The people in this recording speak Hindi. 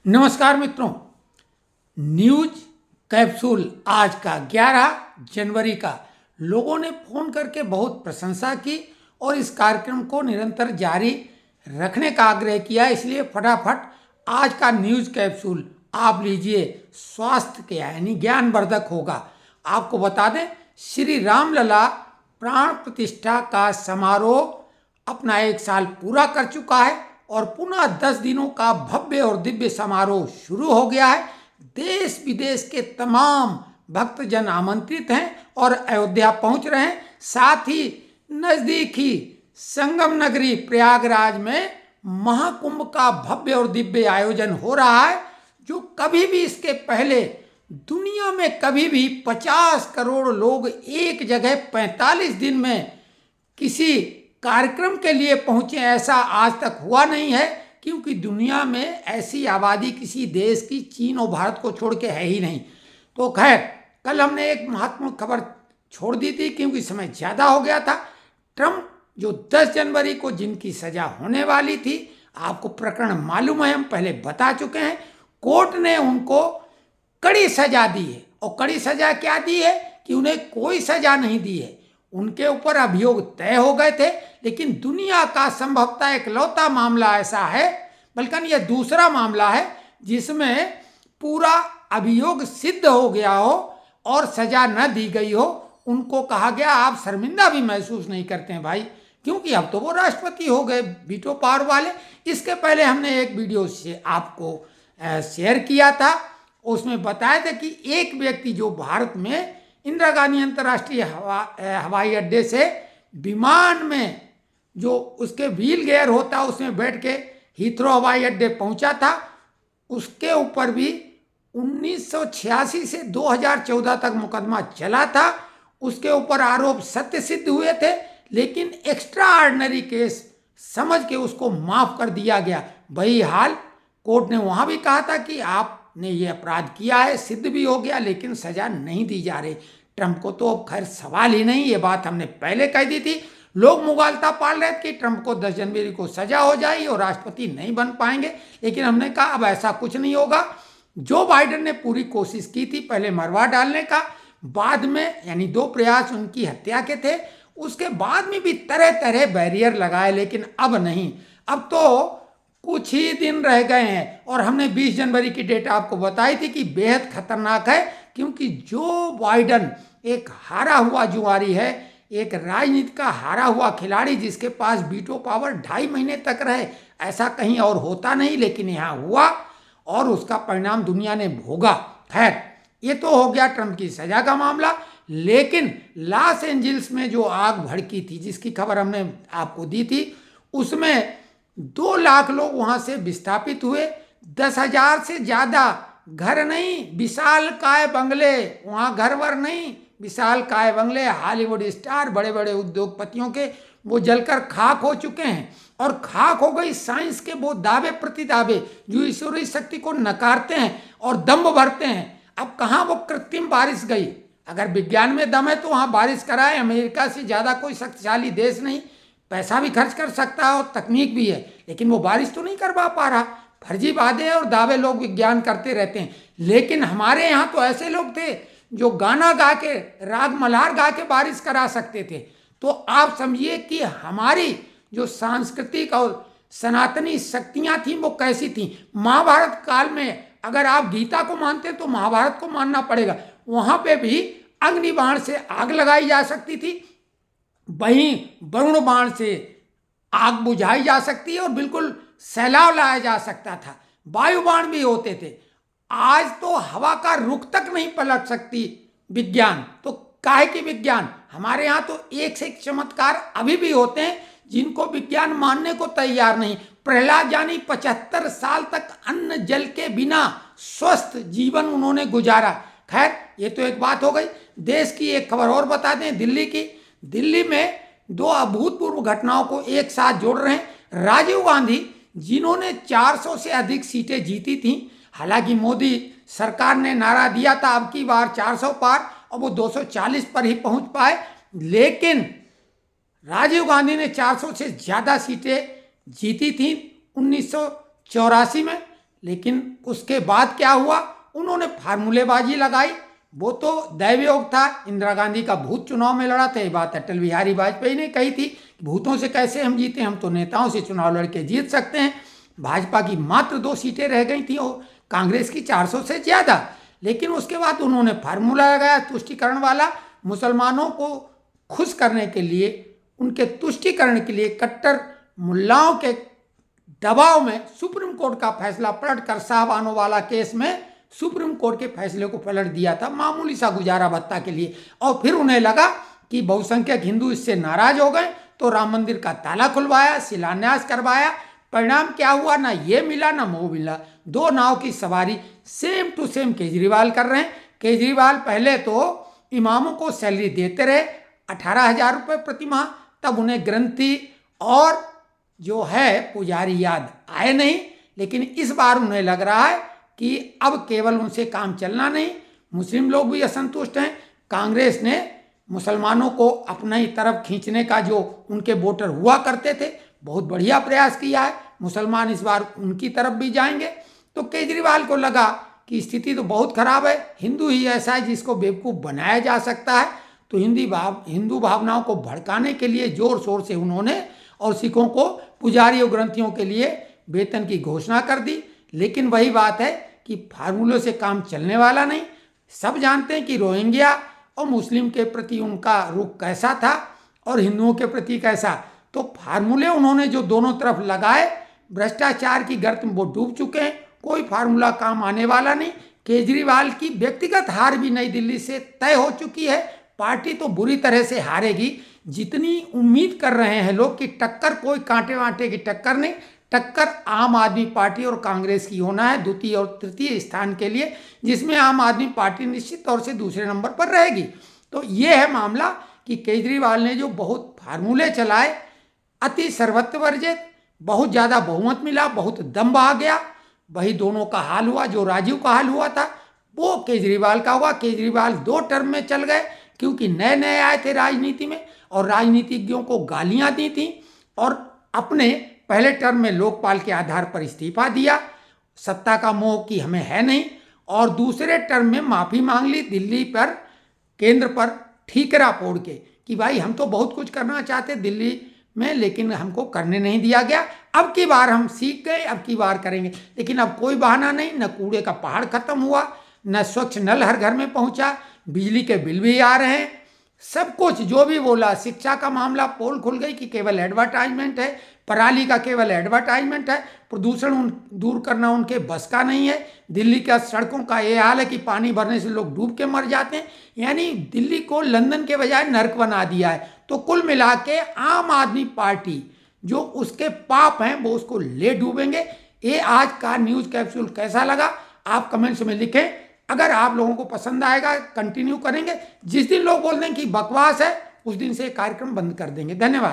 नमस्कार मित्रों। न्यूज कैप्सूल आज का 11 जनवरी का लोगों ने फोन करके बहुत प्रशंसा की और इस कार्यक्रम को निरंतर जारी रखने का आग्रह किया। इसलिए फटाफट आज का न्यूज कैप्सूल आप लीजिए। स्वास्थ्य के यानी ज्ञानवर्धक होगा। आपको बता दें, श्री रामलला प्राण प्रतिष्ठा का समारोह अपना 1 साल पूरा कर चुका है और पुनः 10 दिनों का भव्य और दिव्य समारोह शुरू हो गया है। देश विदेश के तमाम भक्तजन आमंत्रित हैं और अयोध्या पहुंच रहे हैं। साथ ही नजदीकी संगम नगरी प्रयागराज में महाकुंभ का भव्य और दिव्य आयोजन हो रहा है, जो कभी भी इसके पहले दुनिया में कभी भी 50 करोड़ लोग एक जगह 45 दिन में किसी कार्यक्रम के लिए पहुंचे, ऐसा आज तक हुआ नहीं है। क्योंकि दुनिया में ऐसी आबादी किसी देश की चीन और भारत को छोड़ के है ही नहीं। तो खैर, कल हमने एक महत्वपूर्ण खबर छोड़ दी थी क्योंकि समय ज़्यादा हो गया था। ट्रंप जो 10 जनवरी को जिनकी सजा होने वाली थी, आपको प्रकरण मालूम है, हम पहले बता चुके हैं। कोर्ट ने उनको कड़ी सजा दी है और कड़ी सजा क्या दी है कि उन्हें कोई सजा नहीं दी है। उनके ऊपर अभियोग तय हो गए थे, लेकिन दुनिया का संभवतः इकलौता मामला ऐसा है, बल्कि यह दूसरा मामला है जिसमें पूरा अभियोग सिद्ध हो गया हो और सजा न दी गई हो। उनको कहा गया आप शर्मिंदा भी महसूस नहीं करते हैं भाई, क्योंकि अब तो वो राष्ट्रपति हो गए, वीटो पावर वाले। इसके पहले हमने एक वीडियो से आपको शेयर किया था, उसमें बताया था कि एक व्यक्ति जो भारत में इंदिरा गांधी अंतर्राष्ट्रीय हवाई अड्डे से विमान में जो उसके व्हील गियर होता उसमें बैठ के हीथ्रो हवाई अड्डे पहुंचा था, उसके ऊपर भी 1986 से 2014 तक मुकदमा चला था। उसके ऊपर आरोप सत्य सिद्ध हुए थे, लेकिन एक्स्ट्रा ऑर्डिनरी केस समझ के उसको माफ कर दिया गया। वही हाल कोर्ट ने वहां भी कहा था कि आपने ये अपराध किया है, सिद्ध भी हो गया, लेकिन सजा नहीं दी जा रही। ट्रंप को तो अब खैर सवाल ही नहीं, ये बात हमने पहले कह दी थी। लोग मुगालता पाल रहे थे कि ट्रंप को 10 जनवरी को सजा हो जाएगी और राष्ट्रपति नहीं बन पाएंगे, लेकिन हमने कहा अब ऐसा कुछ नहीं होगा। जो बाइडेन ने पूरी कोशिश की थी पहले मरवा डालने का, बाद में यानी 2 प्रयास उनकी हत्या के थे, उसके बाद में भी तरह तरह बैरियर लगाए, लेकिन अब नहीं। अब तो कुछ ही दिन रह गए हैं और हमने 20 जनवरी की डेट आपको बताई थी कि बेहद खतरनाक है, क्योंकि जो बाइडेन एक हारा हुआ जुआरी है, एक राजनीति का हारा हुआ खिलाड़ी जिसके पास वीटो पावर 2.5 महीने तक रहे, ऐसा कहीं और होता नहीं, लेकिन यहाँ हुआ और उसका परिणाम दुनिया ने भोगा। खैर, ये तो हो गया ट्रंप की सजा का मामला। लेकिन लॉस एंजल्स में जो आग भड़की थी, जिसकी खबर हमने आपको दी थी, उसमें 2 लाख लोग वहां से विस्थापित हुए। 10,000 से ज्यादा घर नहीं, विशाल काय बंगले, वहां घर वर नहीं, विशाल काय बंगले हॉलीवुड स्टार बड़े बड़े उद्योगपतियों के, वो जलकर खाक हो चुके हैं। और खाक हो गई साइंस के वो दावे प्रतिदावे जो ईश्वरीय शक्ति को नकारते हैं और दम्भ भरते हैं। अब कहाँ वो कृत्रिम बारिश गई? अगर विज्ञान में दम है तो वहाँ बारिश कराए। अमेरिका से ज़्यादा कोई शक्तिशाली देश नहीं, पैसा भी खर्च कर सकता है और तकनीक भी है, लेकिन वो बारिश तो नहीं करवा पा रहा। फर्जी वादे और दावे लोग विज्ञान करते रहते हैं। लेकिन हमारे यहाँ तो ऐसे लोग थे जो गाना गा के, राग मल्हार गा के बारिश करा सकते थे। तो आप समझिए कि हमारी जो सांस्कृतिक और सनातनी शक्तियाँ थीं वो कैसी थीं। महाभारत काल में अगर आप गीता को मानते हैं तो महाभारत को मानना पड़ेगा। वहाँ पे भी अग्निबाण से आग लगाई जा सकती थी, वहीं वरुण बाण से आग बुझाई जा सकती है और बिल्कुल सैलाब लाया जा सकता था। वायु बाण भी होते थे। आज तो हवा का रुख तक नहीं पलट सकती विज्ञान, तो काहे की विज्ञान। हमारे यहाँ तो एक से एक चमत्कार अभी भी होते हैं जिनको विज्ञान मानने को तैयार नहीं। प्रहलाद यानी 75 साल तक अन्न जल के बिना स्वस्थ जीवन उन्होंने गुजारा। खैर, ये तो एक बात हो गई। देश की एक खबर और बता दें, दिल्ली की। दिल्ली में 2 अभूतपूर्व घटनाओं को एक साथ जोड़ रहे हैं। राजीव गांधी जिन्होंने 400 से अधिक सीटें जीती थीं, हालांकि मोदी सरकार ने नारा दिया था अब की बार 400 पार, और वो 240 पर ही पहुंच पाए, लेकिन राजीव गांधी ने 400 से ज़्यादा सीटें जीती थीं 1984 में। लेकिन उसके बाद क्या हुआ, उन्होंने फार्मूलेबाजी लगाई। वो तो दैवयोग था, इंदिरा गांधी का भूत चुनाव में लड़ा था। ये बात अटल बिहारी वाजपेयी ने कही थी, भूतों से कैसे हम जीते, हम तो नेताओं से चुनाव लड़के जीत सकते हैं। भाजपा की मात्र 2 सीटें रह गई थी और कांग्रेस की 400 से ज़्यादा। लेकिन उसके बाद उन्होंने फार्मूला लगाया तुष्टिकरण वाला। मुसलमानों को खुश करने के लिए, उनके तुष्टिकरण के लिए कट्टर मुल्लाओं के दबाव में सुप्रीम कोर्ट का फैसला पलटकर साहबानों वाला केस में सुप्रीम कोर्ट के फैसले को पलट दिया था, मामूली सा गुजारा भत्ता के लिए। और फिर उन्हें लगा कि बहुसंख्यक हिंदू इससे नाराज हो गए, तो राम मंदिर का ताला खुलवाया, शिलान्यास करवाया। परिणाम क्या हुआ, ना ये मिला ना वो मिला। 2 नाव की सवारी सेम टू सेम केजरीवाल कर रहे हैं। केजरीवाल पहले तो इमामों को सैलरी देते रहे 18,000 रुपये प्रति माह, तब उन्हें ग्रंथी और जो है पुजारी याद आए नहीं। लेकिन इस बार उन्हें लग रहा है कि अब केवल उनसे काम चलना नहीं। मुस्लिम लोग भी असंतुष्ट हैं। कांग्रेस ने मुसलमानों को अपनी ही तरफ खींचने का, जो उनके वोटर हुआ करते थे, बहुत बढ़िया प्रयास किया है। मुसलमान इस बार उनकी तरफ भी जाएंगे। तो केजरीवाल को लगा कि स्थिति तो बहुत खराब है, हिंदू ही ऐसा है जिसको बेवकूफ़ बनाया जा सकता है। तो हिंदू भावनाओं को भड़काने के लिए जोर शोर से उन्होंने और सिखों को पुजारी और ग्रंथियों के लिए वेतन की घोषणा कर दी। लेकिन वही बात है कि फार्मूलों से काम चलने वाला नहीं। सब जानते हैं कि रोहिंग्या और मुस्लिम के प्रति उनका रुख कैसा था और हिंदुओं के प्रति कैसा। तो फार्मूले उन्होंने जो दोनों तरफ लगाए, भ्रष्टाचार की गर्त में वो डूब चुके हैं। कोई फार्मूला काम आने वाला नहीं। केजरीवाल की व्यक्तिगत हार भी नई दिल्ली से तय हो चुकी है। पार्टी तो बुरी तरह से हारेगी। जितनी उम्मीद कर रहे हैं लोग कि टक्कर कोई कांटे वांटे की टक्कर नहीं, टक्कर आम आदमी पार्टी और कांग्रेस की होना है द्वितीय और तृतीय स्थान के लिए, जिसमें आम आदमी पार्टी निश्चित तौर से दूसरे नंबर पर रहेगी। तो ये है मामला कि केजरीवाल ने जो बहुत फार्मूले चलाए, अति सर्वत्र वर्जित, बहुत ज़्यादा बहुमत मिला, बहुत दम आ गया। वही दोनों का हाल हुआ, जो राजीव का हाल हुआ था वो केजरीवाल का हुआ। केजरीवाल 2 टर्म में चल गए क्योंकि नए नए आए थे राजनीति में और राजनीतिज्ञों को गालियां दी थी, और अपने पहले टर्म में लोकपाल के आधार पर इस्तीफा दिया, सत्ता का मोह कि हमें है नहीं, और दूसरे टर्म में माफ़ी मांग ली दिल्ली पर, केंद्र पर ठीकरा फोड़ के कि भाई हम तो बहुत कुछ करना चाहते दिल्ली में, लेकिन हमको करने नहीं दिया गया। अब की बार हम सीख गए, अब की बार करेंगे। लेकिन अब कोई बहाना नहीं, न कूड़े का पहाड़ खत्म हुआ, न स्वच्छ नल हर घर में पहुंचा, बिजली के बिल भी आ रहे हैं, सब कुछ जो भी बोला। शिक्षा का मामला पोल खुल गई कि केवल एडवर्टाइजमेंट है, पराली का केवल एडवर्टाइजमेंट है, प्रदूषण दूर करना उनके बस का नहीं है। दिल्ली का सड़कों का ये हाल है कि पानी भरने से लोग डूब के मर जाते हैं। यानी दिल्ली को लंदन के बजाय नर्क बना दिया है। तो कुल मिला के आम आदमी पार्टी जो उसके पाप हैं वो उसको ले डूबेंगे। ये आज का न्यूज़ कैप्सूल कैसा लगा आप कमेंट्स में लिखें। अगर आप लोगों को पसंद आएगा कंटिन्यू करेंगे। जिस दिन लोग बोल दें कि बकवास है उस दिन से कार्यक्रम बंद कर देंगे। धन्यवाद।